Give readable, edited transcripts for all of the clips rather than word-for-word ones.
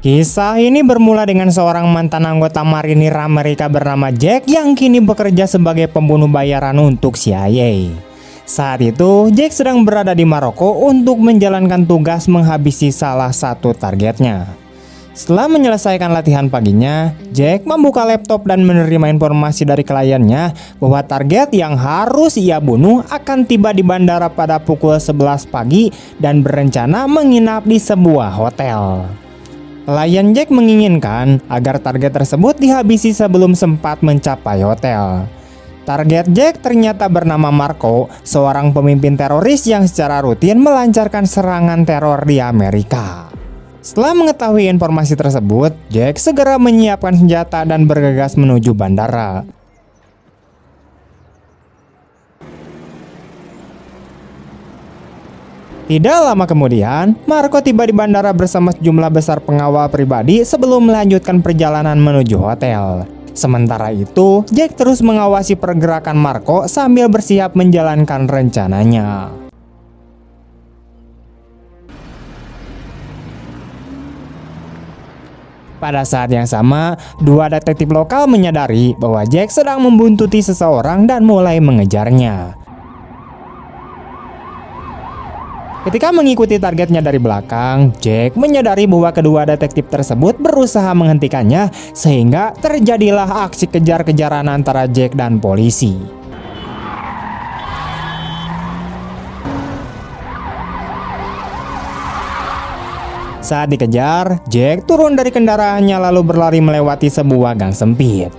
Kisah ini bermula dengan seorang mantan anggota marinir Amerika bernama Jack yang kini bekerja sebagai pembunuh bayaran untuk CIA. Saat itu, Jack sedang berada di Maroko untuk menjalankan tugas menghabisi salah satu targetnya. Setelah menyelesaikan latihan paginya, Jack membuka laptop dan menerima informasi dari kliennya bahwa target yang harus ia bunuh akan tiba di bandara pada pukul 11 pagi dan berencana menginap di sebuah hotel. Klien Jack menginginkan agar target tersebut dihabisi sebelum sempat mencapai hotel. Target Jack ternyata bernama Marco, seorang pemimpin teroris yang secara rutin melancarkan serangan teror di Amerika. Setelah mengetahui informasi tersebut, Jack segera menyiapkan senjata dan bergegas menuju bandara. Tidak lama kemudian, Marco tiba di bandara bersama sejumlah besar pengawal pribadi sebelum melanjutkan perjalanan menuju hotel. Sementara itu, Jack terus mengawasi pergerakan Marco sambil bersiap menjalankan rencananya. Pada saat yang sama, dua detektif lokal menyadari bahwa Jack sedang membuntuti seseorang dan mulai mengejarnya. Ketika mengikuti targetnya dari belakang, Jack menyadari bahwa kedua detektif tersebut berusaha menghentikannya sehingga terjadilah aksi kejar-kejaran antara Jack dan polisi. Saat dikejar, Jack turun dari kendaraannya lalu berlari melewati sebuah gang sempit.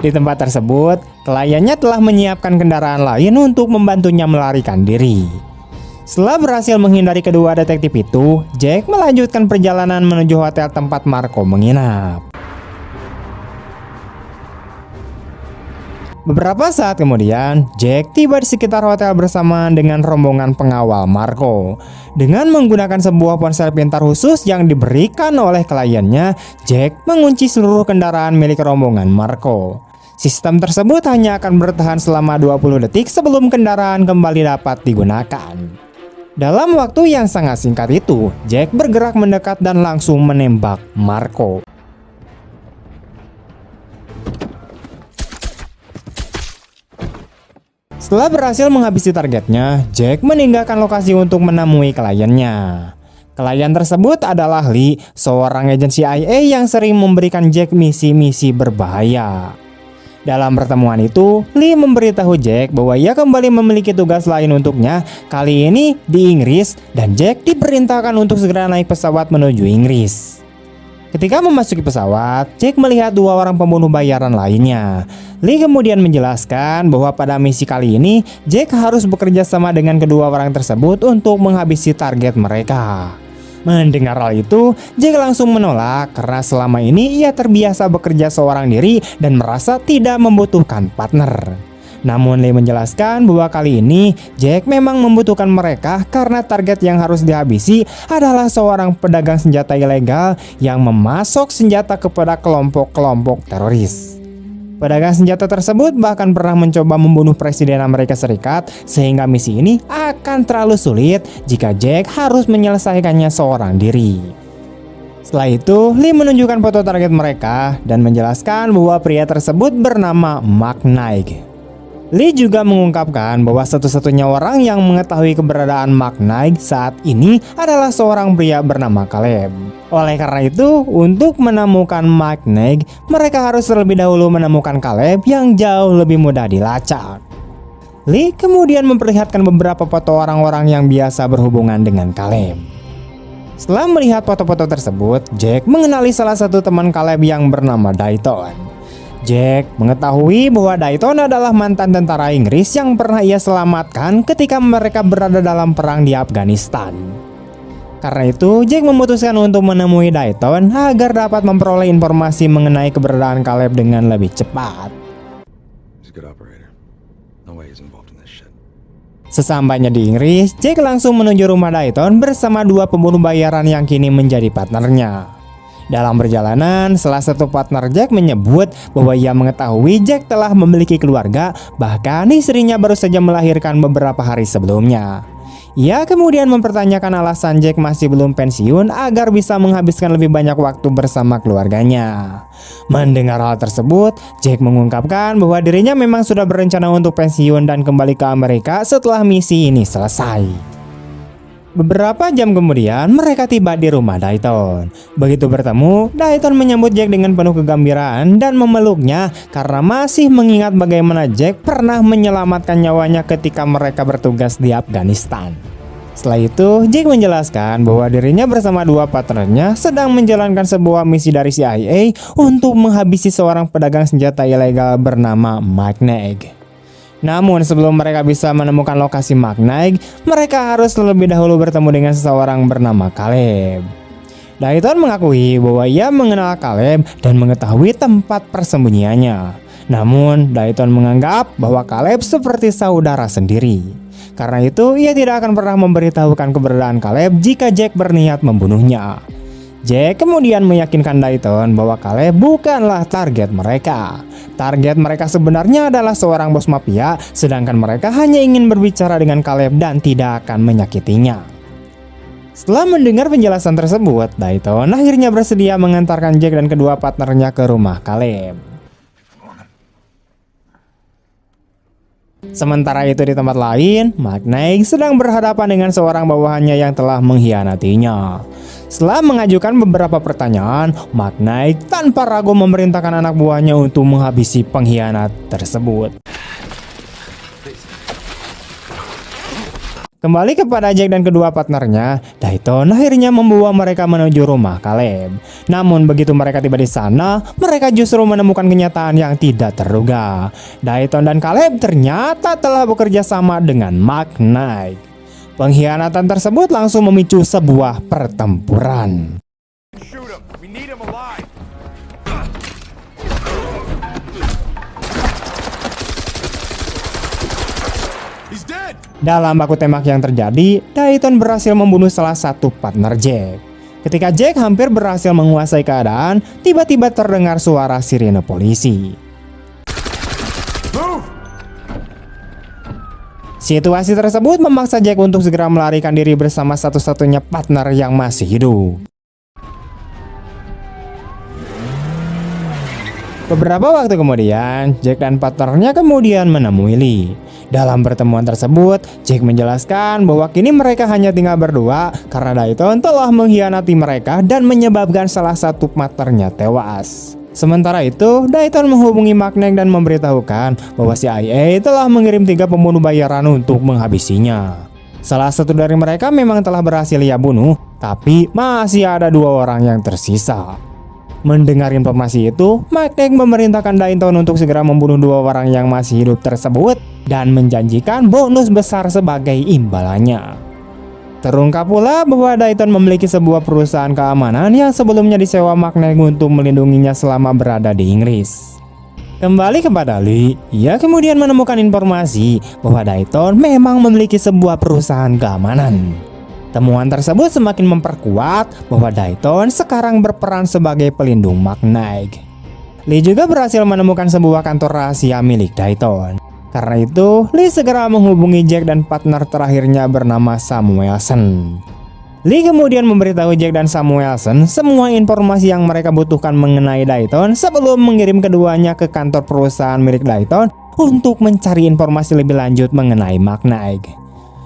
Di tempat tersebut, kliennya telah menyiapkan kendaraan lain untuk membantunya melarikan diri. Setelah berhasil menghindari kedua detektif itu, Jack melanjutkan perjalanan menuju hotel tempat Marco menginap. Beberapa saat kemudian, Jack tiba di sekitar hotel bersamaan dengan rombongan pengawal Marco. Dengan menggunakan sebuah ponsel pintar khusus yang diberikan oleh kliennya, Jack mengunci seluruh kendaraan milik rombongan Marco. Sistem tersebut hanya akan bertahan selama 20 detik sebelum kendaraan kembali dapat digunakan. Dalam waktu yang sangat singkat itu, Jack bergerak mendekat dan langsung menembak Marco. Setelah berhasil menghabisi targetnya, Jack meninggalkan lokasi untuk menemui kliennya. Klien tersebut adalah Lee, seorang agen CIA yang sering memberikan Jack misi-misi berbahaya. Dalam pertemuan itu, Lee memberitahu Jack bahwa ia kembali memiliki tugas lain untuknya, kali ini di Inggris, dan Jack diperintahkan untuk segera naik pesawat menuju Inggris. Ketika memasuki pesawat, Jack melihat dua orang pembunuh bayaran lainnya. Lee kemudian menjelaskan bahwa pada misi kali ini, Jack harus bekerja sama dengan kedua orang tersebut untuk menghabisi target mereka. Mendengar hal itu, Jack langsung menolak karena selama ini ia terbiasa bekerja seorang diri dan merasa tidak membutuhkan partner. Namun Lee menjelaskan bahwa kali ini Jack memang membutuhkan mereka karena target yang harus dihabisi adalah seorang pedagang senjata ilegal yang memasok senjata kepada kelompok-kelompok teroris. Pedagang senjata tersebut bahkan pernah mencoba membunuh Presiden Amerika Serikat, sehingga misi ini akan terlalu sulit jika Jack harus menyelesaikannya seorang diri. Setelah itu, Lee menunjukkan foto target mereka dan menjelaskan bahwa pria tersebut bernama Mark Knight. Lee juga mengungkapkan bahwa satu-satunya orang yang mengetahui keberadaan Mark Knight saat ini adalah seorang pria bernama Caleb. Oleh karena itu, untuk menemukan Mark Knight, mereka harus terlebih dahulu menemukan Caleb yang jauh lebih mudah dilacak. Lee kemudian memperlihatkan beberapa foto orang-orang yang biasa berhubungan dengan Caleb. Setelah melihat foto-foto tersebut, Jack mengenali salah satu teman Caleb yang bernama Dayton. Jack mengetahui bahwa Dayton adalah mantan tentara Inggris yang pernah ia selamatkan ketika mereka berada dalam perang di Afghanistan. Karena itu, Jack memutuskan untuk menemui Dayton agar dapat memperoleh informasi mengenai keberadaan Caleb dengan lebih cepat. Sesampainya di Inggris, Jack langsung menuju rumah Dayton bersama dua pembunuh bayaran yang kini menjadi partnernya. Dalam perjalanan, salah satu partner Jack menyebut bahwa ia mengetahui Jack telah memiliki keluarga, bahkan istrinya baru saja melahirkan beberapa hari sebelumnya. Ia kemudian mempertanyakan alasan Jack masih belum pensiun agar bisa menghabiskan lebih banyak waktu bersama keluarganya. Mendengar hal tersebut, Jack mengungkapkan bahwa dirinya memang sudah berencana untuk pensiun dan kembali ke Amerika setelah misi ini selesai. Beberapa jam kemudian, mereka tiba di rumah Dayton. Begitu bertemu, Dayton menyambut Jack dengan penuh kegembiraan dan memeluknya karena masih mengingat bagaimana Jack pernah menyelamatkan nyawanya ketika mereka bertugas di Afghanistan. Setelah itu, Jack menjelaskan bahwa dirinya bersama dua partnernya sedang menjalankan sebuah misi dari CIA untuk menghabisi seorang pedagang senjata ilegal bernama Mike Nag. Namun sebelum mereka bisa menemukan lokasi Mike Nag, mereka harus terlebih dahulu bertemu dengan seseorang bernama Caleb. Dayton mengakui bahwa ia mengenal Caleb dan mengetahui tempat persembunyiannya. Namun Dayton menganggap bahwa Caleb seperti saudara sendiri. Karena itu ia tidak akan pernah memberitahukan keberadaan Caleb jika Jack berniat membunuhnya. Jack kemudian meyakinkan Dayton bahwa Caleb bukanlah target mereka. Target mereka sebenarnya adalah seorang bos mafia, sedangkan mereka hanya ingin berbicara dengan Caleb dan tidak akan menyakitinya. Setelah mendengar penjelasan tersebut, Dayton akhirnya bersedia mengantarkan Jack dan kedua partnernya ke rumah Caleb. Sementara itu di tempat lain, Mike Nag sedang berhadapan dengan seorang bawahannya yang telah mengkhianatinya. Setelah mengajukan beberapa pertanyaan, Mike Nag tanpa ragu memerintahkan anak buahnya untuk menghabisi pengkhianat tersebut. Kembali kepada Jack dan kedua partnernya, Dayton akhirnya membawa mereka menuju rumah Caleb. Namun begitu mereka tiba di sana, mereka justru menemukan kenyataan yang tidak terduga. Dayton dan Caleb ternyata telah bekerja sama dengan Mike Nag. Pengkhianatan tersebut langsung memicu sebuah pertempuran. Dalam baku tembak yang terjadi, Dayton berhasil membunuh salah satu partner Jack. Ketika Jack hampir berhasil menguasai keadaan, tiba-tiba terdengar suara sirene polisi. Situasi tersebut memaksa Jack untuk segera melarikan diri bersama satu-satunya partner yang masih hidup. Beberapa waktu kemudian, Jack dan partnernya kemudian menemui Lee. Dalam pertemuan tersebut, Jack menjelaskan bahwa kini mereka hanya tinggal berdua karena Dayton telah mengkhianati mereka dan menyebabkan salah satu partnernya tewas. Sementara itu, Dayton menghubungi Mike Nag dan memberitahukan bahwa CIA telah mengirim 3 pembunuh bayaran untuk menghabisinya. Salah satu dari mereka memang telah berhasil ia bunuh, tapi masih ada 2 orang yang tersisa. Mendengar informasi itu, Mike Nag memerintahkan Dayton untuk segera membunuh 2 orang yang masih hidup tersebut dan menjanjikan bonus besar sebagai imbalannya. Terungkap pula bahwa Dayton memiliki sebuah perusahaan keamanan yang sebelumnya disewa Mike Nag untuk melindunginya selama berada di Inggris. Kembali kepada Lee, ia kemudian menemukan informasi bahwa Dayton memang memiliki sebuah perusahaan keamanan. Temuan tersebut semakin memperkuat bahwa Dayton sekarang berperan sebagai pelindung Mike Nag. Lee juga berhasil menemukan sebuah kantor rahasia milik Dayton. Karena itu, Lee segera menghubungi Jack dan partner terakhirnya bernama Samuelson. Lee kemudian memberitahu Jack dan Samuelson semua informasi yang mereka butuhkan mengenai Dayton sebelum mengirim keduanya ke kantor perusahaan milik Dayton untuk mencari informasi lebih lanjut mengenai Mike Nag.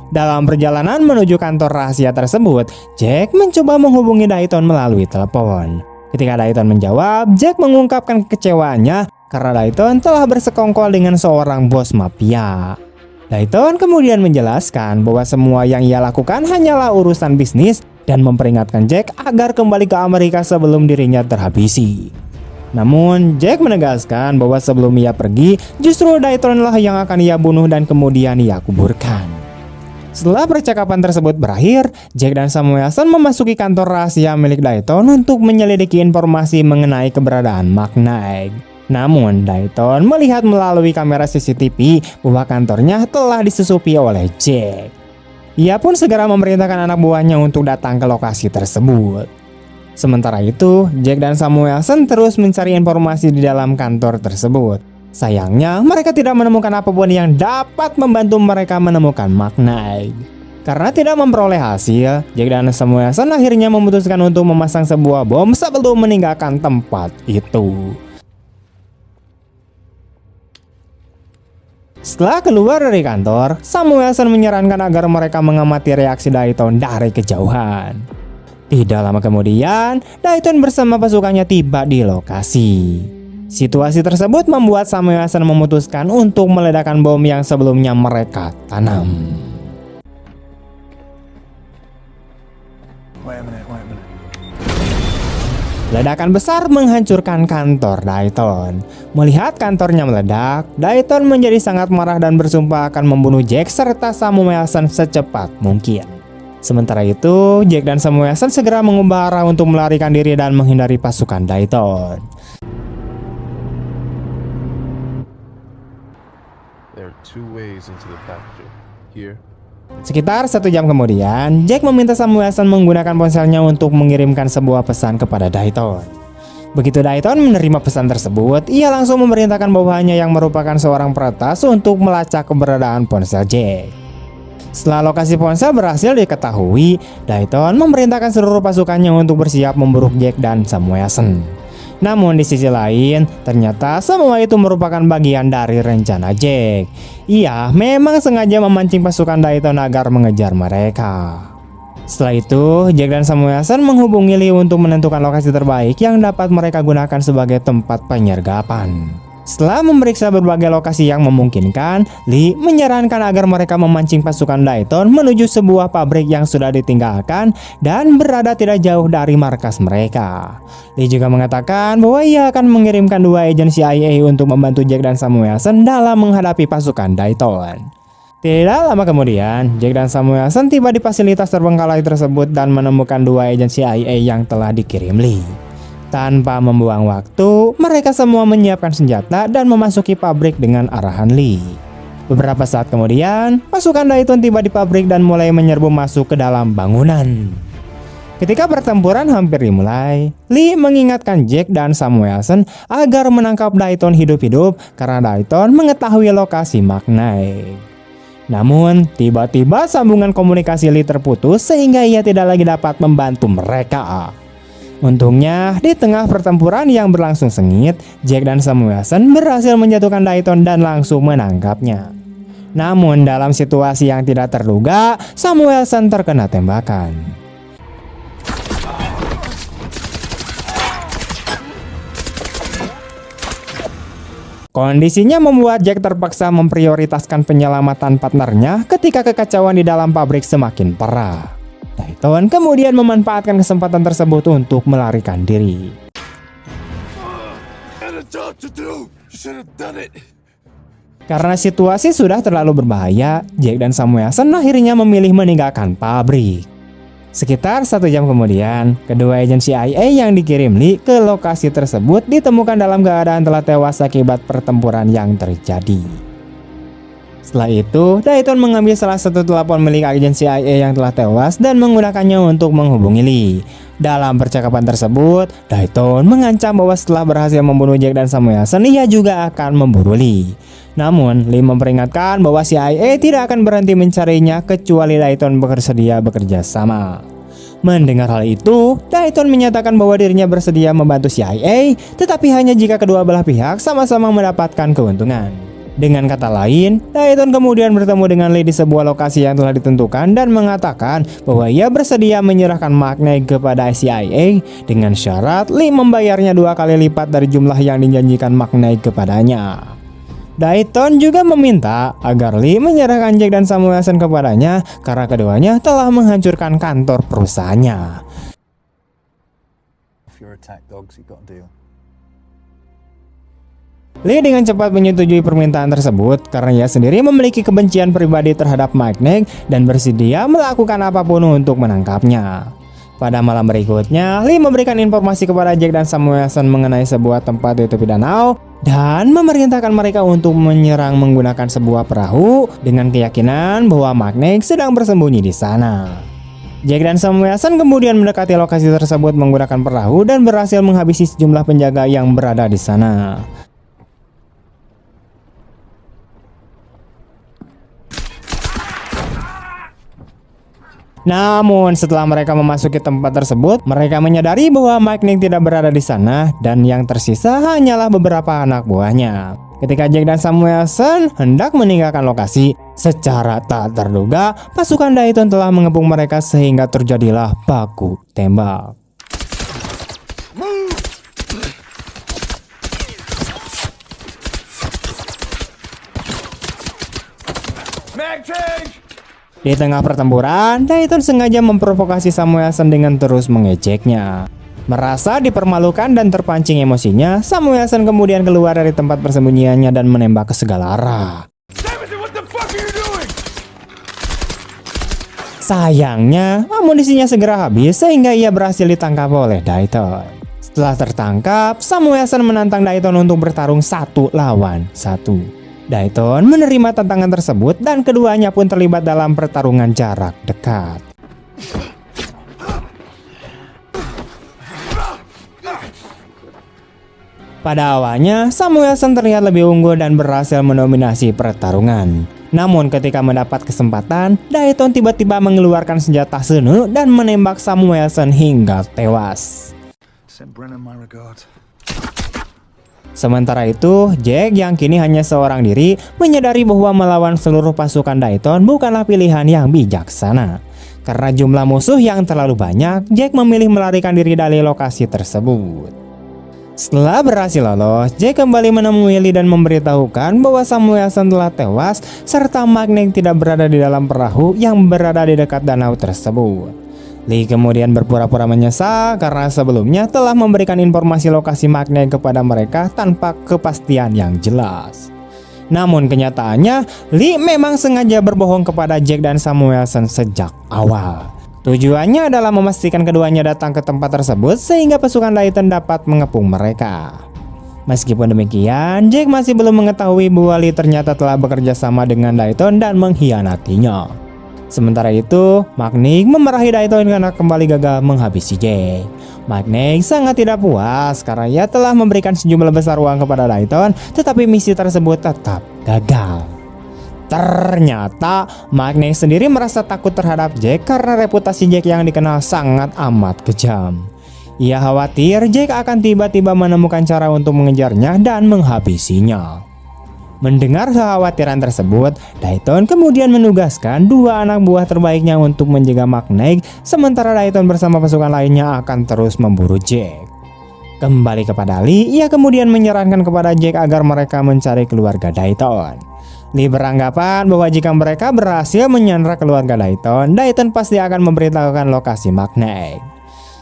Dalam perjalanan menuju kantor rahasia tersebut, Jack mencoba menghubungi Dayton melalui telepon. Ketika Dayton menjawab, Jack mengungkapkan kekecewaannya karena Dayton telah bersekongkol dengan seorang bos mafia. Dayton kemudian menjelaskan bahwa semua yang ia lakukan hanyalah urusan bisnis dan memperingatkan Jack agar kembali ke Amerika sebelum dirinya terhabisi. Namun, Jack menegaskan bahwa sebelum ia pergi, justru Daytonlah yang akan ia bunuh dan kemudian ia kuburkan. Setelah percakapan tersebut berakhir, Jack dan Samuelson memasuki kantor rahasia milik Dayton untuk menyelidiki informasi mengenai keberadaan Mike Nag. Namun, Dayton melihat melalui kamera CCTV bahwa kantornya telah disusupi oleh Jack. Ia pun segera memerintahkan anak buahnya untuk datang ke lokasi tersebut. Sementara itu, Jack dan Samuelson terus mencari informasi di dalam kantor tersebut. Sayangnya, mereka tidak menemukan apapun yang dapat membantu mereka menemukan Mike Nag. Karena tidak memperoleh hasil, Jack dan Samuelson akhirnya memutuskan untuk memasang sebuah bom sebelum meninggalkan tempat itu. Setelah keluar dari kantor, Samuelson menyarankan agar mereka mengamati reaksi Dayton dari kejauhan. Tidak lama kemudian, Dayton bersama pasukannya tiba di lokasi. Situasi tersebut membuat Samuelson memutuskan untuk meledakkan bom yang sebelumnya mereka tanam. Ledakan besar menghancurkan kantor Dayton. Melihat kantornya meledak, Dayton menjadi sangat marah dan bersumpah akan membunuh Jack serta Samuelson secepat mungkin. Sementara itu, Jack dan Samuelson segera mengubah arah untuk melarikan diri dan menghindari pasukan Dayton. There are two ways into the factory. Here. Sekitar 1 jam kemudian, Jack meminta Samuelson menggunakan ponselnya untuk mengirimkan sebuah pesan kepada Dayton. Begitu Dayton menerima pesan tersebut, ia langsung memerintahkan bawahannya yang merupakan seorang peretas untuk melacak keberadaan ponsel Jack. Setelah lokasi ponsel berhasil diketahui, Dayton memerintahkan seluruh pasukannya untuk bersiap memburu Jack dan Samuelson. Namun di sisi lain, ternyata semua itu merupakan bagian dari rencana Jack. Ia memang sengaja memancing pasukan Dayton agar mengejar mereka. Setelah itu, Jack dan Samuelson menghubungi Lee untuk menentukan lokasi terbaik yang dapat mereka gunakan sebagai tempat penyergapan. Setelah memeriksa berbagai lokasi yang memungkinkan, Lee menyarankan agar mereka memancing pasukan Dayton menuju sebuah pabrik yang sudah ditinggalkan dan berada tidak jauh dari markas mereka. Lee juga mengatakan bahwa ia akan mengirimkan 2 agen CIA untuk membantu Jack dan Samuelson dalam menghadapi pasukan Dayton. Tidak lama kemudian, Jack dan Samuelson tiba di fasilitas terbengkalai tersebut dan menemukan 2 agen CIA yang telah dikirim Lee. Tanpa membuang waktu, mereka semua menyiapkan senjata dan memasuki pabrik dengan arahan Lee. Beberapa saat kemudian, pasukan Dayton tiba di pabrik dan mulai menyerbu masuk ke dalam bangunan. Ketika pertempuran hampir dimulai, Lee mengingatkan Jack dan Samuelson agar menangkap Dayton hidup-hidup karena Dayton mengetahui lokasi Magnite. Namun, tiba-tiba sambungan komunikasi Lee terputus sehingga ia tidak lagi dapat membantu mereka. Untungnya, di tengah pertempuran yang berlangsung sengit, Jack dan Samuelson berhasil menjatuhkan Dayton dan langsung menangkapnya. Namun dalam situasi yang tidak terduga, Samuelson terkena tembakan. Kondisinya membuat Jack terpaksa memprioritaskan penyelamatan partnernya ketika kekacauan di dalam pabrik semakin parah. Dayton kemudian memanfaatkan kesempatan tersebut untuk melarikan diri. Karena situasi sudah terlalu berbahaya, Jack dan Samuelson akhirnya memilih meninggalkan pabrik. Sekitar 1 jam kemudian, kedua agen CIA yang dikirim Lee ke lokasi tersebut ditemukan dalam keadaan telah tewas akibat pertempuran yang terjadi. Setelah itu, Dayton mengambil salah satu telepon milik agen CIA yang telah tewas dan menggunakannya untuk menghubungi Lee. Dalam percakapan tersebut, Dayton mengancam bahwa setelah berhasil membunuh Jack dan Samuelson, ia juga akan memburu Lee. Namun, Lee memperingatkan bahwa CIA tidak akan berhenti mencarinya kecuali Dayton bersedia bekerja sama. Mendengar hal itu, Dayton menyatakan bahwa dirinya bersedia membantu CIA, tetapi hanya jika kedua belah pihak sama-sama mendapatkan keuntungan. Dengan kata lain, Dayton kemudian bertemu dengan Lee di sebuah lokasi yang telah ditentukan dan mengatakan bahwa ia bersedia menyerahkan Magnite kepada CIA dengan syarat Lee membayarnya 2 kali lipat dari jumlah yang dijanjikan Magnite kepadanya. Dayton juga meminta agar Lee menyerahkan Jack dan Samuelson kepadanya karena keduanya telah menghancurkan kantor perusahaannya. Lee dengan cepat menyetujui permintaan tersebut karena ia sendiri memiliki kebencian pribadi terhadap Magnite dan bersedia melakukan apapun untuk menangkapnya. Pada malam berikutnya, Lee memberikan informasi kepada Jack dan Samuelson mengenai sebuah tempat di tepi danau dan memerintahkan mereka untuk menyerang menggunakan sebuah perahu dengan keyakinan bahwa Magnite sedang bersembunyi di sana. Jack dan Samuelson kemudian mendekati lokasi tersebut menggunakan perahu dan berhasil menghabisi sejumlah penjaga yang berada di sana. Namun setelah mereka memasuki tempat tersebut, mereka menyadari bahwa Mike Nick tidak berada di sana dan yang tersisa hanyalah beberapa anak buahnya. Ketika Jack dan Samuelson hendak meninggalkan lokasi, secara tak terduga pasukan Dayton telah mengepung mereka sehingga terjadilah baku tembak. Di tengah pertempuran, Dayton sengaja memprovokasi Samuelson dengan terus mengejeknya. Merasa dipermalukan dan terpancing emosinya, Samuelson kemudian keluar dari tempat persembunyiannya dan menembak ke segala arah. Sayangnya, amunisinya segera habis sehingga ia berhasil ditangkap oleh Dayton. Setelah tertangkap, Samuelson menantang Dayton untuk bertarung 1 lawan 1. Dayton menerima tantangan tersebut dan keduanya pun terlibat dalam pertarungan jarak dekat. Pada awalnya, Samuelson terlihat lebih unggul dan berhasil mendominasi pertarungan. Namun ketika mendapat kesempatan, Dayton tiba-tiba mengeluarkan senjata senu dan menembak Samuelson hingga tewas. Sementara itu, Jack yang kini hanya seorang diri menyadari bahwa melawan seluruh pasukan Dayton bukanlah pilihan yang bijaksana. Karena jumlah musuh yang terlalu banyak, Jack memilih melarikan diri dari lokasi tersebut. Setelah berhasil lolos, Jack kembali menemui Lee dan memberitahukan bahwa Samuelson telah tewas serta Mike Nick tidak berada di dalam perahu yang berada di dekat danau tersebut. Lee kemudian berpura-pura menyesal karena sebelumnya telah memberikan informasi lokasi Mike Nick kepada mereka tanpa kepastian yang jelas. Namun kenyataannya, Lee memang sengaja berbohong kepada Jack dan Samuelson sejak awal. Tujuannya adalah memastikan keduanya datang ke tempat tersebut sehingga pasukan Dayton dapat mengepung mereka. Meskipun demikian, Jack masih belum mengetahui bahwa Lee ternyata telah bekerja sama dengan Dayton dan mengkhianatinya. Sementara itu, Mike Nick memarahi Dayton karena kembali gagal menghabisi Jack. Mike Nick sangat tidak puas karena ia telah memberikan sejumlah besar uang kepada Dayton, tetapi misi tersebut tetap gagal. Ternyata Mike Nick sendiri merasa takut terhadap Jack karena reputasi Jack yang dikenal sangat amat kejam. Ia khawatir Jack akan tiba-tiba menemukan cara untuk mengejarnya dan menghabisinya. Mendengar kekhawatiran tersebut, Dayton kemudian menugaskan 2 anak buah terbaiknya untuk menjaga Mike Nick, sementara Dayton bersama pasukan lainnya akan terus memburu Jack. Kembali kepada Lee, ia kemudian menyarankan kepada Jack agar mereka mencari keluarga Dayton. Lee beranggapan bahwa jika mereka berhasil menyandra keluarga Dayton, Dayton pasti akan memberitahukan lokasi Mike Nick.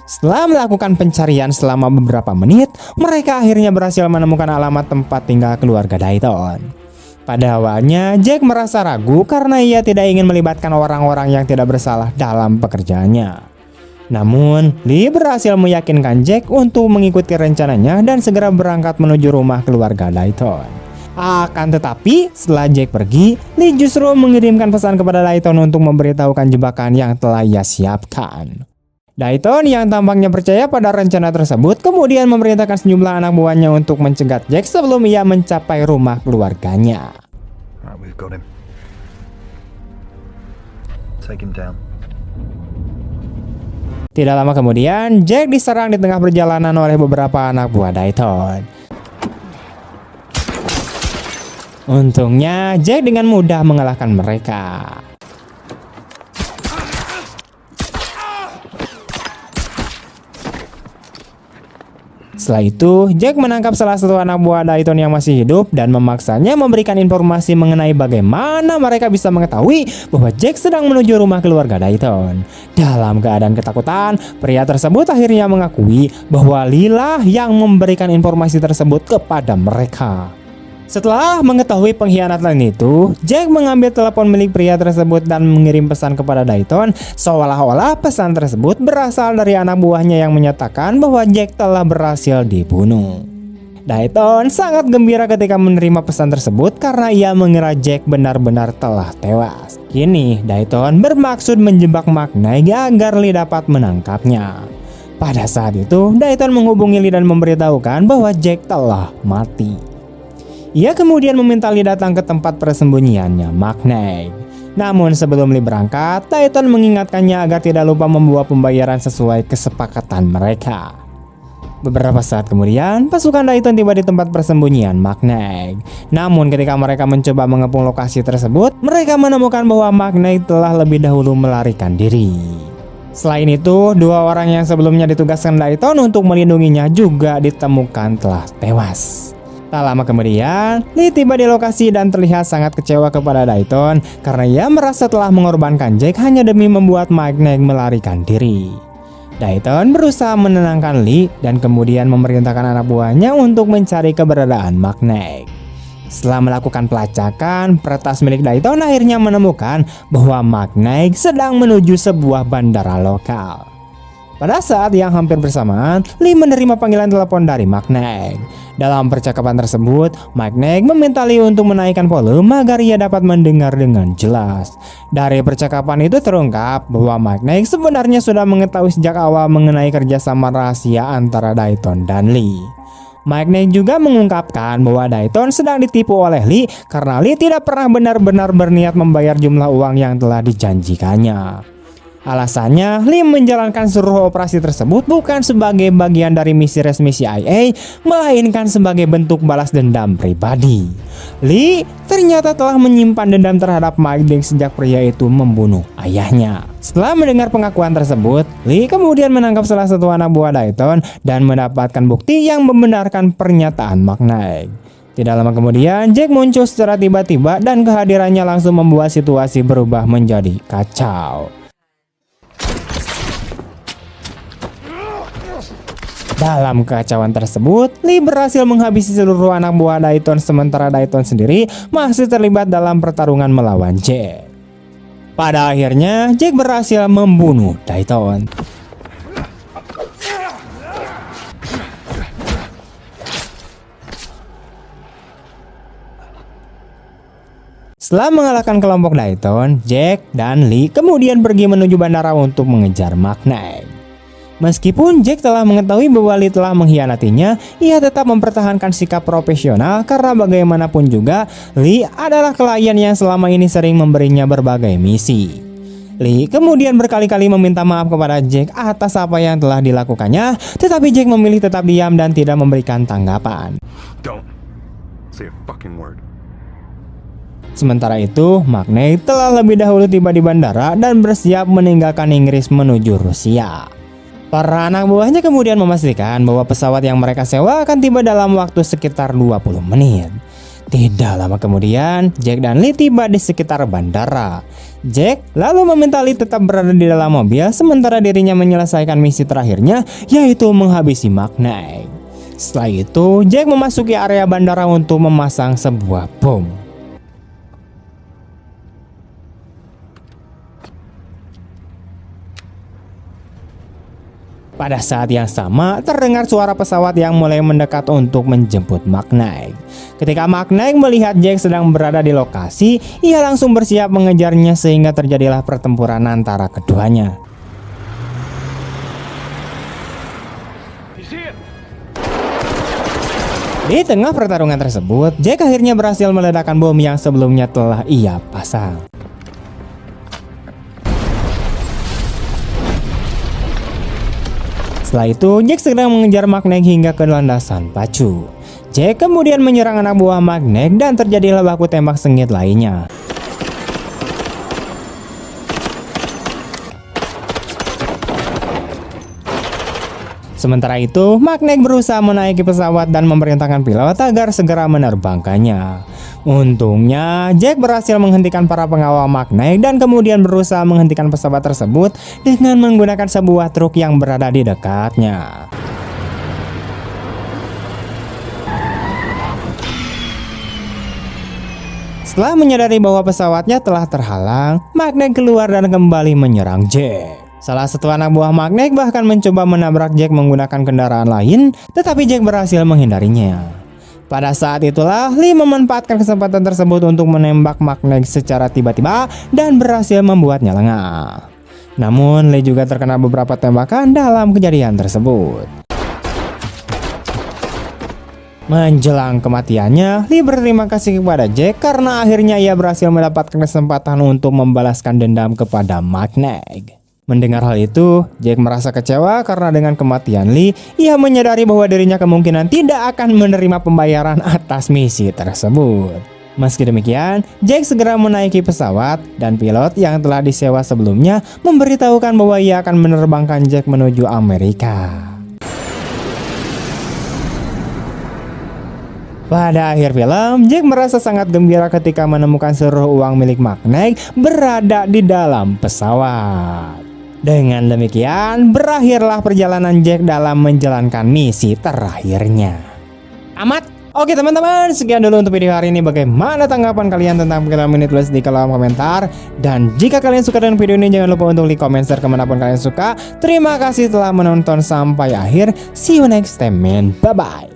Setelah melakukan pencarian selama beberapa menit, mereka akhirnya berhasil menemukan alamat tempat tinggal keluarga Dayton. Pada awalnya, Jack merasa ragu karena ia tidak ingin melibatkan orang-orang yang tidak bersalah dalam pekerjaannya. Namun, Lee berhasil meyakinkan Jack untuk mengikuti rencananya dan segera berangkat menuju rumah keluarga Dayton. Akan tetapi, setelah Jack pergi, Lee justru mengirimkan pesan kepada Dayton untuk memberitahukan jebakan yang telah ia siapkan. Dayton yang tampaknya percaya pada rencana tersebut kemudian memerintahkan sejumlah anak buahnya untuk mencegat Jack sebelum ia mencapai rumah keluarganya. Tidak lama kemudian, Jack diserang di tengah perjalanan oleh beberapa anak buah Dayton. Untungnya, Jack dengan mudah mengalahkan mereka. Setelah itu, Jack menangkap salah satu anak buah Dayton yang masih hidup dan memaksanya memberikan informasi mengenai bagaimana mereka bisa mengetahui bahwa Jack sedang menuju rumah keluarga Dayton. Dalam keadaan ketakutan, pria tersebut akhirnya mengakui bahwa Lila yang memberikan informasi tersebut kepada mereka. Setelah mengetahui pengkhianatan itu, Jack mengambil telepon milik pria tersebut dan mengirim pesan kepada Dayton, seolah-olah pesan tersebut berasal dari anak buahnya yang menyatakan bahwa Jack telah berhasil dibunuh. Dayton sangat gembira ketika menerima pesan tersebut karena ia mengira Jack benar-benar telah tewas. Kini, Dayton bermaksud menjebak Mike Nick agar Lee dapat menangkapnya. Pada saat itu, Dayton menghubungi Lee dan memberitahukan bahwa Jack telah mati. Ia kemudian meminta Lee datang ke tempat persembunyiannya Mike Nick. Namun sebelum Lee berangkat, Dayton mengingatkannya agar tidak lupa membawa pembayaran sesuai kesepakatan mereka. Beberapa saat kemudian, pasukan Dayton tiba di tempat persembunyian Magneg. Namun ketika mereka mencoba mengepung lokasi tersebut, mereka menemukan bahwa Magneg telah lebih dahulu melarikan diri. Selain itu, dua orang yang sebelumnya ditugaskan Dayton untuk melindunginya juga ditemukan telah tewas. Tak lama kemudian, Lee tiba di lokasi dan terlihat sangat kecewa kepada Dayton karena ia merasa telah mengorbankan Jack hanya demi membuat Magneg melarikan diri. Dayton berusaha menenangkan Lee dan kemudian memerintahkan anak buahnya untuk mencari keberadaan Magneg. Setelah melakukan pelacakan, peretas milik Dayton akhirnya menemukan bahwa Magneg sedang menuju sebuah bandara lokal. Pada saat yang hampir bersamaan, Lee menerima panggilan telepon dari Magneg. Dalam percakapan tersebut, Magneg meminta Lee untuk menaikkan volume agar ia dapat mendengar dengan jelas. Dari percakapan itu terungkap bahwa Magneg sebenarnya sudah mengetahui sejak awal mengenai kerjasama rahasia antara Dayton dan Lee. Magneg juga mengungkapkan bahwa Dayton sedang ditipu oleh Lee karena Lee tidak pernah benar-benar berniat membayar jumlah uang yang telah dijanjikannya. Alasannya, Lee menjalankan seluruh operasi tersebut bukan sebagai bagian dari misi resmi CIA, melainkan sebagai bentuk balas dendam pribadi. Lee ternyata telah menyimpan dendam terhadap Magneg sejak pria itu membunuh ayahnya. Setelah mendengar pengakuan tersebut, Lee kemudian menangkap salah satu anak buah Dayton dan mendapatkan bukti yang membenarkan pernyataan Magneg. Tidak lama kemudian, Jack muncul secara tiba-tiba dan kehadirannya langsung membuat situasi berubah menjadi kacau. Dalam kekacauan tersebut, Lee berhasil menghabisi seluruh anak buah Dayton sementara Dayton sendiri masih terlibat dalam pertarungan melawan Jack. Pada akhirnya, Jack berhasil membunuh Dayton. Setelah mengalahkan kelompok Dayton, Jack dan Lee kemudian pergi menuju bandara untuk mengejar Magneg. Meskipun Jack telah mengetahui bahwa Lee telah mengkhianatinya, ia tetap mempertahankan sikap profesional karena bagaimanapun juga Lee adalah klien yang selama ini sering memberinya berbagai misi. Lee kemudian berkali-kali meminta maaf kepada Jack atas apa yang telah dilakukannya, tetapi Jack memilih tetap diam dan tidak memberikan tanggapan. Don't say a fucking word. Sementara itu, Magneg telah lebih dahulu tiba di bandara dan bersiap meninggalkan Inggris menuju Rusia. Para anak buahnya kemudian memastikan bahwa pesawat yang mereka sewa akan tiba dalam waktu sekitar 20 menit. Tidak lama kemudian, Jack dan Lee tiba di sekitar bandara. Jack lalu meminta Lee tetap berada di dalam mobil sementara dirinya menyelesaikan misi terakhirnya, yaitu menghabisi Magneg. Setelah itu, Jack memasuki area bandara untuk memasang sebuah bom. Pada saat yang sama, terdengar suara pesawat yang mulai mendekat untuk menjemput Magneg. Ketika Magneg melihat Jack sedang berada di lokasi, ia langsung bersiap mengejarnya sehingga terjadilah pertempuran antara keduanya. Di tengah pertarungan tersebut, Jack akhirnya berhasil meledakkan bom yang sebelumnya telah ia pasang. Setelah itu, Jack segera mengejar Magneg hingga ke landasan pacu. Jack kemudian menyerang anak buah Magneg dan terjadilah baku tembak sengit lainnya. Sementara itu, Magneg berusaha menaiki pesawat dan memerintahkan pilot agar segera menerbangkannya. Untungnya, Jack berhasil menghentikan para pengawal Magneg dan kemudian berusaha menghentikan pesawat tersebut dengan menggunakan sebuah truk yang berada di dekatnya. Setelah menyadari bahwa pesawatnya telah terhalang, Magneg keluar dan kembali menyerang Jack. Salah satu anak buah Magneg bahkan mencoba menabrak Jack menggunakan kendaraan lain, tetapi Jack berhasil menghindarinya. Pada saat itulah, Lee memanfaatkan kesempatan tersebut untuk menembak Magneg secara tiba-tiba dan berhasil membuatnya lengah. Namun, Lee juga terkena beberapa tembakan dalam kejadian tersebut. Menjelang kematiannya, Lee berterima kasih kepada Jack karena akhirnya ia berhasil mendapatkan kesempatan untuk membalaskan dendam kepada Magneck. Mendengar hal itu, Jack merasa kecewa karena dengan kematian Lee, ia menyadari bahwa dirinya kemungkinan tidak akan menerima pembayaran atas misi tersebut. Meski demikian, Jack segera menaiki pesawat dan pilot yang telah disewa sebelumnya memberitahukan bahwa ia akan menerbangkan Jack menuju Amerika. Pada akhir film, Jack merasa sangat gembira ketika menemukan seluruh uang milik Magneck berada di dalam pesawat. Dengan demikian, berakhirlah perjalanan Jack dalam menjalankan misi terakhirnya. Amat. Oke teman-teman, sekian dulu untuk video hari ini. Bagaimana tanggapan kalian tentang film ini? Tulis di kolom komentar. Dan jika kalian suka dengan video ini, jangan lupa untuk like, comment, share kemanapun kalian suka. Terima kasih telah menonton sampai akhir. See you next time, man. Bye-bye.